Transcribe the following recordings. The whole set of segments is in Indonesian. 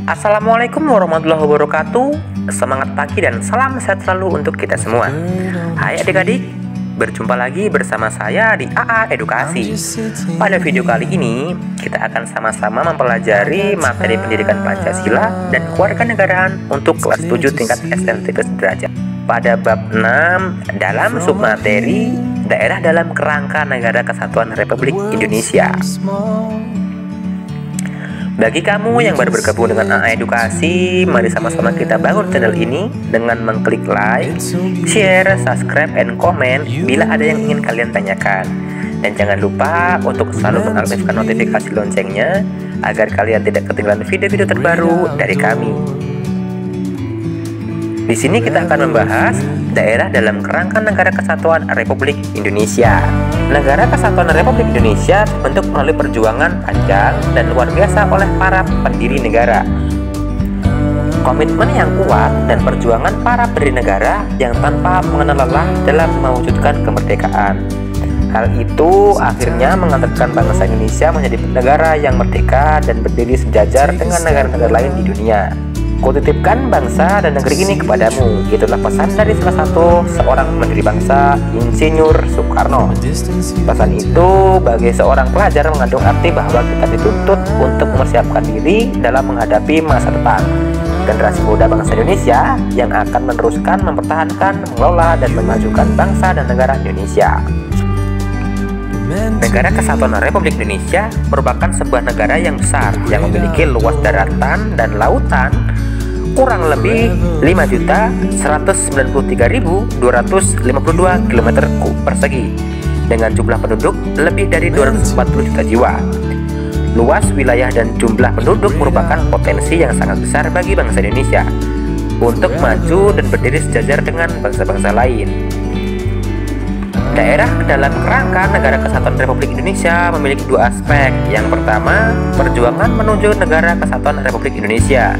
Assalamualaikum warahmatullahi wabarakatuh. Semangat pagi dan salam sehat selalu untuk kita semua. Hai adik-adik, berjumpa lagi bersama saya di AA Edukasi. Pada video kali ini, kita akan sama-sama mempelajari materi pendidikan Pancasila dan kewarganegaraan untuk kelas 7 tingkat SMP sederajat. Pada bab 6 dalam submateri Daerah dalam Kerangka Negara Kesatuan Republik Indonesia. Bagi kamu yang baru bergabung dengan AA Edukasi, mari sama-sama kita bangun channel ini dengan mengklik like, share, subscribe, and comment bila ada yang ingin kalian tanyakan. Dan jangan lupa untuk selalu mengaktifkan notifikasi loncengnya agar kalian tidak ketinggalan video-video terbaru dari kami. Di sini kita akan membahas daerah dalam kerangka Negara Kesatuan Republik Indonesia. Negara Kesatuan Republik Indonesia terbentuk melalui perjuangan panjang dan luar biasa oleh para pendiri negara. Komitmen yang kuat dan perjuangan para pendiri negara yang tanpa mengenal lelah dalam mewujudkan kemerdekaan. Hal itu akhirnya mengantarkan bangsa Indonesia menjadi negara yang merdeka dan berdiri sejajar dengan negara-negara lain di dunia. Kutitipkan bangsa dan negeri ini kepadamu. Itulah pesan dari salah satu seorang pendiri bangsa, Insinyur Soekarno. Pesan itu bagi seorang pelajar mengandung arti bahwa kita dituntut untuk mempersiapkan diri dalam menghadapi masa depan. Generasi muda bangsa Indonesia yang akan meneruskan, mempertahankan, mengelola, dan memajukan bangsa dan negara Indonesia. Negara Kesatuan Republik Indonesia merupakan sebuah negara yang besar yang memiliki luas daratan dan lautan kurang lebih 5.193.252 km persegi dengan jumlah penduduk lebih dari 240 juta jiwa. Luas wilayah dan jumlah penduduk merupakan potensi yang sangat besar bagi bangsa Indonesia untuk maju dan berdiri sejajar dengan bangsa-bangsa lain. Daerah dalam kerangka Negara Kesatuan Republik Indonesia memiliki dua aspek. Yang pertama, perjuangan menuju Negara Kesatuan Republik Indonesia.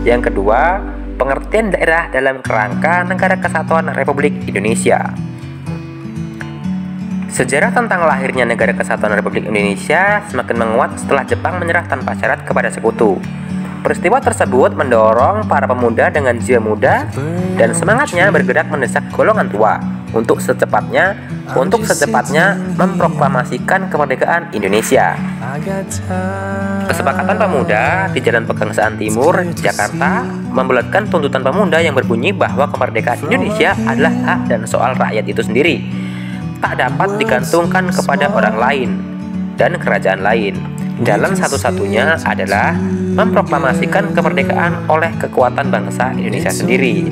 Yang kedua, pengertian daerah dalam kerangka Negara Kesatuan Republik Indonesia. Sejarah tentang lahirnya Negara Kesatuan Republik Indonesia semakin menguat setelah Jepang menyerah tanpa syarat kepada sekutu. Peristiwa tersebut mendorong para pemuda dengan jiwa muda dan semangatnya bergerak mendesak golongan tua untuk secepatnya memproklamasikan kemerdekaan Indonesia. Kesepakatan pemuda di Jalan Pegangsaan Timur, Jakarta, membulatkan tuntutan pemuda yang berbunyi bahwa kemerdekaan Indonesia adalah hak dan soal rakyat itu sendiri, tak dapat digantungkan kepada orang lain dan kerajaan lain. Jalan satu-satunya adalah memproklamasikan kemerdekaan oleh kekuatan bangsa Indonesia sendiri.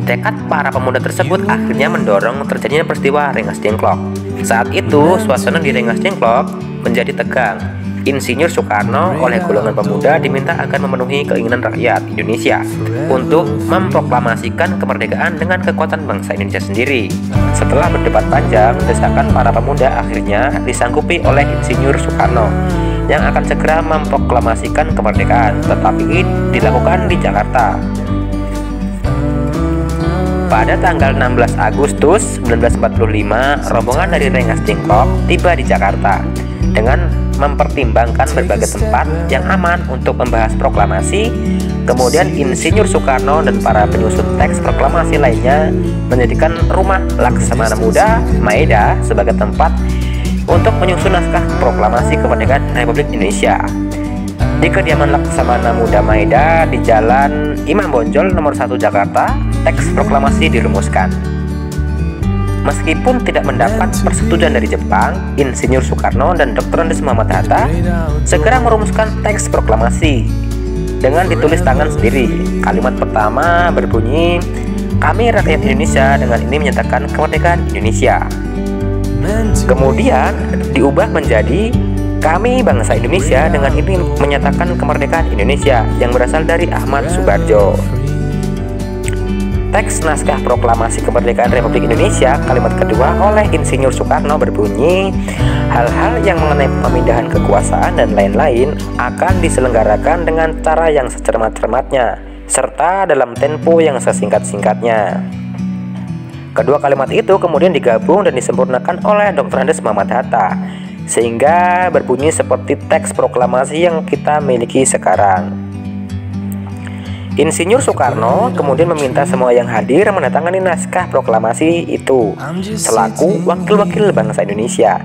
Tekad para pemuda tersebut akhirnya mendorong terjadinya peristiwa Rengas Dengklok. Saat itu, suasana di Rengas Dengklok menjadi tegang. Insinyur Soekarno oleh golongan pemuda diminta agar memenuhi keinginan rakyat Indonesia untuk memproklamasikan kemerdekaan dengan kekuatan bangsa Indonesia sendiri. Setelah berdebat panjang, desakan para pemuda akhirnya disanggupi oleh Insinyur Soekarno yang akan segera memproklamasikan kemerdekaan, tetapi dilakukan di Jakarta. Pada tanggal 16 Agustus 1945, rombongan dari Rengas Dengklok tiba di Jakarta dengan mempertimbangkan berbagai tempat yang aman untuk membahas proklamasi. Kemudian Insinyur Soekarno dan para penyusun teks proklamasi lainnya menjadikan rumah Laksamana Muda Maeda sebagai tempat untuk menyusun naskah proklamasi kemerdekaan Republik Indonesia. Di kediaman Laksamana Muda Maeda di Jalan Imam Bonjol nomor 1 Jakarta, teks proklamasi dirumuskan. Meskipun tidak mendapat persetujuan dari Jepang, Insinyur Soekarno dan Dr. Andes Muhammad Hatta segera merumuskan teks proklamasi dengan ditulis tangan sendiri. Kalimat pertama berbunyi, "Kami rakyat Indonesia dengan ini menyatakan kemerdekaan Indonesia." Kemudian diubah menjadi "Kami bangsa Indonesia dengan ini menyatakan kemerdekaan Indonesia" yang berasal dari Ahmad Subarjo. Teks naskah proklamasi kemerdekaan Republik Indonesia kalimat kedua oleh Insinyur Soekarno berbunyi, "Hal-hal yang mengenai pemindahan kekuasaan dan lain-lain akan diselenggarakan dengan cara yang secermat-cermatnya serta dalam tempo yang sesingkat-singkatnya." Kedua kalimat itu kemudian digabung dan disempurnakan oleh Dr. Andes Muhammad Hatta sehingga berbunyi seperti teks proklamasi yang kita miliki sekarang. Insinyur Soekarno kemudian meminta semua yang hadir menandatangani naskah proklamasi itu selaku wakil-wakil bangsa Indonesia.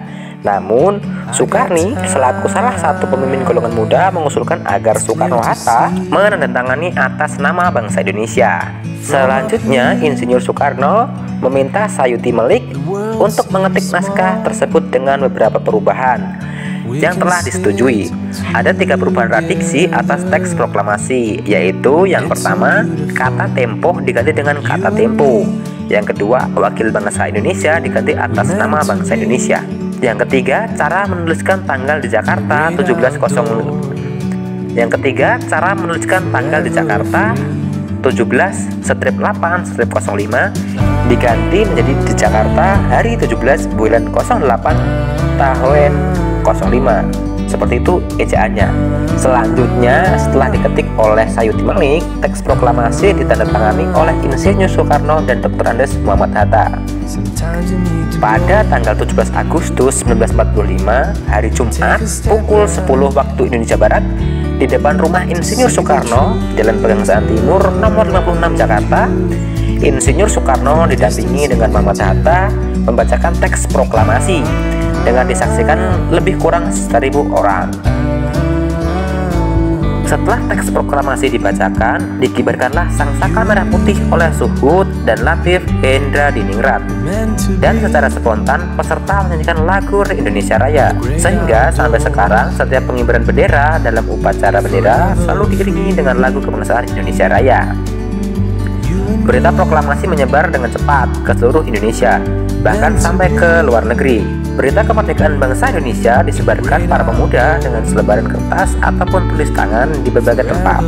Namun, Soekarni selaku salah satu pemimpin golongan muda mengusulkan agar Soekarno-Hatta menandatangani atas nama bangsa Indonesia. Selanjutnya, Insinyur Soekarno meminta Sayuti Melik untuk mengetik naskah tersebut dengan beberapa perubahan yang telah disetujui. Ada 3 perubahan radiksi atas teks proklamasi, yaitu yang pertama, kata tempo diganti dengan kata tempo. Yang kedua, wakil bangsa Indonesia diganti atas nama bangsa Indonesia. Yang ketiga, cara menuliskan tanggal di Jakarta 17.05. Yang ketiga, cara menuliskan tanggal di Jakarta 17/8/05 diganti menjadi di Jakarta hari 17 bulan 08 tahun 05. Seperti itu ejaannya. Selanjutnya, setelah diketik oleh Sayuti Melik, teks proklamasi ditandatangani oleh Insinyur Soekarno dan Dr. Andes Muhammad Hatta. Pada tanggal 17 Agustus 1945, hari Jumat, pukul 10 waktu Indonesia Barat, di depan rumah Insinyur Soekarno, Jalan Pegangsaan Timur, nomor 56 Jakarta, Insinyur Soekarno didampingi dengan Muhammad Hatta membacakan teks proklamasi dengan disaksikan lebih kurang 1.000 orang. Setelah teks proklamasi dibacakan, dikibarkanlah sangsaka merah putih oleh Suhud dan Latif Hendra Diningrat. Dan secara spontan, peserta menyanyikan lagu Indonesia Raya. Sehingga sampai sekarang, setiap pengibaran bendera dalam upacara bendera selalu diiringi dengan lagu kebangsaan Indonesia Raya. Berita proklamasi menyebar dengan cepat ke seluruh Indonesia, bahkan sampai ke luar negeri. Berita kemerdekaan bangsa Indonesia disebarkan para pemuda dengan selebaran kertas ataupun tulis tangan di berbagai tempat.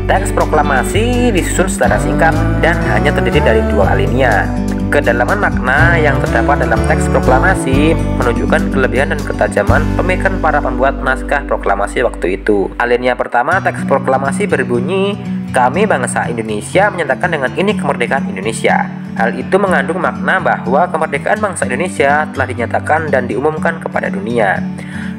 Teks proklamasi disusun secara singkat dan hanya terdiri dari 2 alinea. Kedalaman makna yang terdapat dalam teks proklamasi menunjukkan kelebihan dan ketajaman pemikiran para pembuat naskah proklamasi waktu itu. Alinea pertama teks proklamasi berbunyi, "Kami bangsa Indonesia menyatakan dengan ini kemerdekaan Indonesia." Hal itu mengandung makna bahwa kemerdekaan bangsa Indonesia telah dinyatakan dan diumumkan kepada dunia.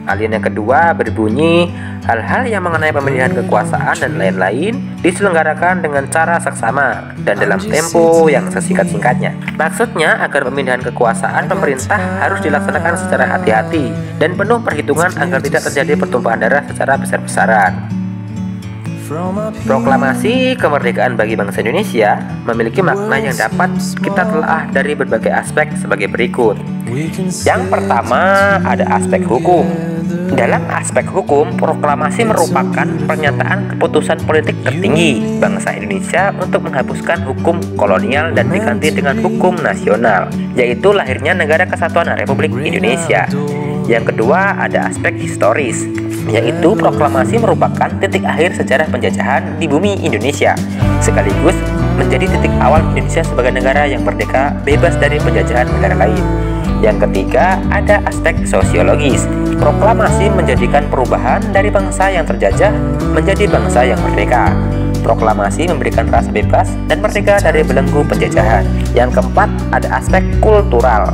Alinea kedua berbunyi, "Hal-hal yang mengenai pemilihan kekuasaan dan lain-lain diselenggarakan dengan cara seksama dan dalam tempo yang sesingkat-singkatnya." Maksudnya agar pemindahan kekuasaan pemerintah harus dilaksanakan secara hati-hati dan penuh perhitungan agar tidak terjadi pertumpahan darah secara besar-besaran. Proklamasi kemerdekaan bagi bangsa Indonesia memiliki makna yang dapat kita telah dari berbagai aspek sebagai berikut. Yang pertama, ada aspek hukum. Dalam aspek hukum, proklamasi merupakan pernyataan keputusan politik tertinggi bangsa Indonesia untuk menghapuskan hukum kolonial dan diganti dengan hukum nasional, yaitu lahirnya Negara Kesatuan Republik Indonesia. Yang kedua, ada aspek historis, yaitu proklamasi merupakan titik akhir sejarah penjajahan di bumi Indonesia, sekaligus menjadi titik awal Indonesia sebagai negara yang merdeka bebas dari penjajahan negara lain. Yang ketiga, ada aspek sosiologis. Proklamasi menjadikan perubahan dari bangsa yang terjajah menjadi bangsa yang merdeka. Proklamasi memberikan rasa bebas dan merdeka dari belenggu penjajahan. Yang keempat, ada aspek kultural.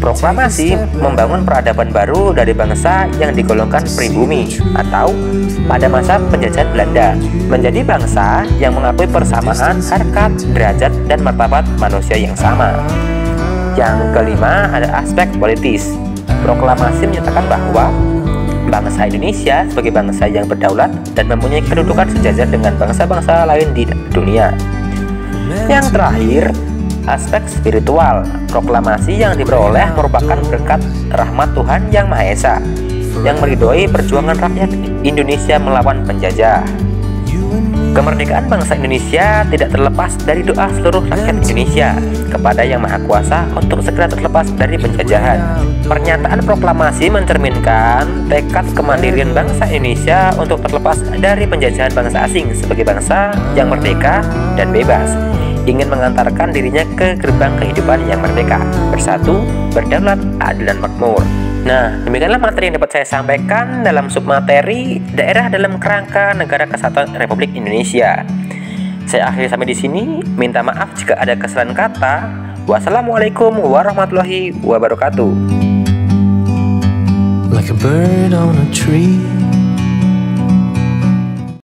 Proklamasi membangun peradaban baru dari bangsa yang digolongkan pribumi atau pada masa penjajahan Belanda menjadi bangsa yang mengakui persamaan harkat, derajat, dan martabat manusia yang sama. Yang kelima, ada aspek politis. Proklamasi menyatakan bahwa bangsa Indonesia sebagai bangsa yang berdaulat dan mempunyai kedudukan sejajar dengan bangsa-bangsa lain di dunia. Yang terakhir, aspek spiritual. Proklamasi yang diperoleh merupakan berkat rahmat Tuhan Yang Maha Esa yang meridhoi perjuangan rakyat Indonesia melawan penjajah. Kemerdekaan bangsa Indonesia tidak terlepas dari doa seluruh rakyat Indonesia kepada Yang Maha Kuasa untuk segera terlepas dari penjajahan. Pernyataan proklamasi mencerminkan tekad kemandirian bangsa Indonesia untuk terlepas dari penjajahan bangsa asing sebagai bangsa yang merdeka dan bebas, ingin mengantarkan dirinya ke gerbang kehidupan yang merdeka, bersatu, berdaulat, adil, dan makmur. Nah, demikianlah materi yang dapat saya sampaikan dalam submateri daerah dalam kerangka Negara Kesatuan Republik Indonesia. Saya akhiri sampai di sini. Minta maaf jika ada kesalahan kata. Wassalamualaikum warahmatullahi wabarakatuh. Like a bird on a tree.